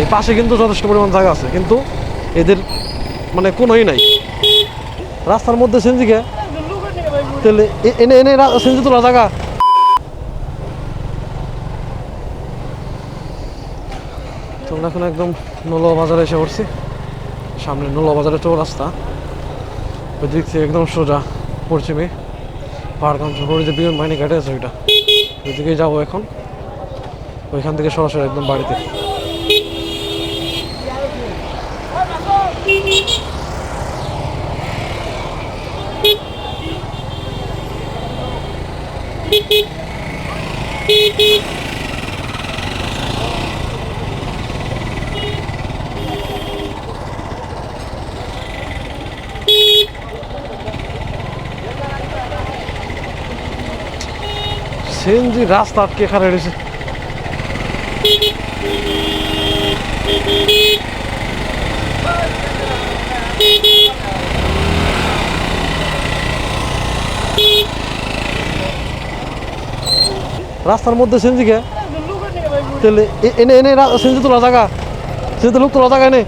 এই পাশে কিন্তু যথেষ্ট পরিমাণ জায়গা আছে, কিন্তু এদের মানে কোনোই নাই রাস্তার মধ্যে সিএনজিকে তাহলে এনে এনে সিএনজি তোলা জায়গা। তো আমরা এখন একদম নোলা বাজারে এসে পড়ছি। সামনে নোলা বাজারে চৌরাস্তা, ওই দিক থেকে একদম সোজা পশ্চিমে পাহাড়গঞ্জ রোডে যে বিমান বাহিনী ঘাটে আছে ওইটা, ওই দিকেই যাবো এখন। ওইখান থেকে সরাসরি একদম বাড়িতে। সিএনজি রাস্তা আটকে খাড়া রয়েছে। রাস্তার মধ্যে সিএনজিকে তাহলে এনে এনে সিএনজি তোলা জায়গা, সিএনজি লোক তোলা জায়গা এনে।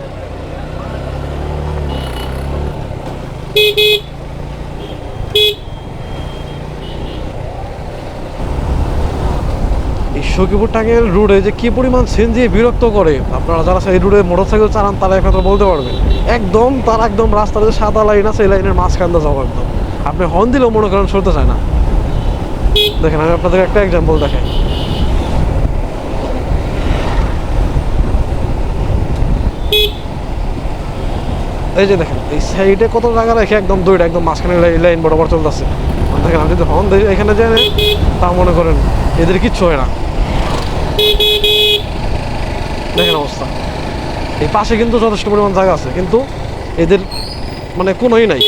এই সখীপুর টাঙ্গাইল রোডে যে কি পরিমাণ সিএনজি বিরক্ত করে, আপনারা যারা এই রোডে মোটরসাইকেল চালান তারা একমাত্র বলতে পারবেন। একদম তার একদম রাস্তার যে সাদা লাইন আছে এই লাইনের মাঝখান দিয়ে যাবো একদম, আপনি হর্ন দিলেও মনে করেন চলতে চায় না। দেখেন আমি আপনাদের একটা এক্সাম্পল দেখাই। এই যে দেখেন এই সাইডে কত জায়গা রেখে একদম দুইটা একদম মাঝখানে লাইন বরাবর চলতেছে। দেখেন আমি যদি হর্ন দিই এখানে যাই তা মনে করেন এদের কিচ্ছু হয় না। দেখেন অবস্থা। এই পাশে কিন্তু যথেষ্ট পরিমাণ জায়গা আছে, কিন্তু এদের মানে কোনোই নাই।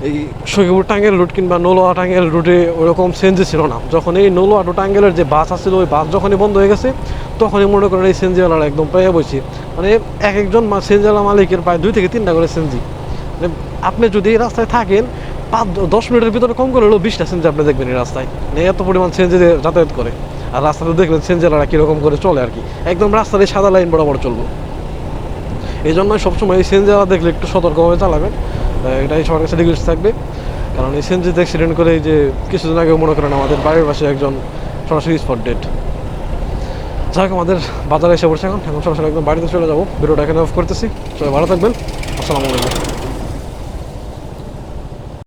এই সখীপুর টাঙ্গাইল রুট কিংবা নৌলোয়া টাঙ্গাইল রুটে ওরকম সিএনজি ছিল না। যখন এই নৌলোয়া টু টাঙ্গাইলের যে বাস আসছিল ওই বাস যখনই বন্ধ হয়ে গেছে তখনই মনে করেন এই সিএনজিওয়ালারা একদম পেয়ে বসছি। মানে এক একজন সিএনজিওয়ালা মালিকের প্রায় 2 থেকে 3টা করে সিএনজি। মানে আপনি যদি এই রাস্তায় থাকেন 5-10 মিনিটের ভিতরে কম করে হলেও 20টা সিএনজি আপনি দেখবেন এই রাস্তায়। মানে এত পরিমাণ সিএনজি যাতায়াত করে। আর রাস্তাতে দেখলেন সিএনজিওয়ালারা কীরকম করে চলে আর কি, একদম রাস্তার এই সাদা লাইন বরাবর চলবো। এই জন্যই সবসময় এই সিএনজিওয়ালা দেখলে একটু সতর্কভাবে চালাবেন, এটাই সবার কাছে রিকোয়েস্ট থাকবে। কারণ এই সিএনজিতে অ্যাক্সিডেন্ট করে এই যে কিছুদিন আগে মনে করেন আমাদের বাড়ির পাশে একজন সরাসরি স্পট ডেড। যাই হোক আমাদের বাজারে এসে পড়ছে, এখন সরাসরি একদম বাড়িতে চলে যাবো। ভিডিওটা এখানে অফ করতেছি। সবাই ভালো থাকবেন। আসসালামু আলাইকুম।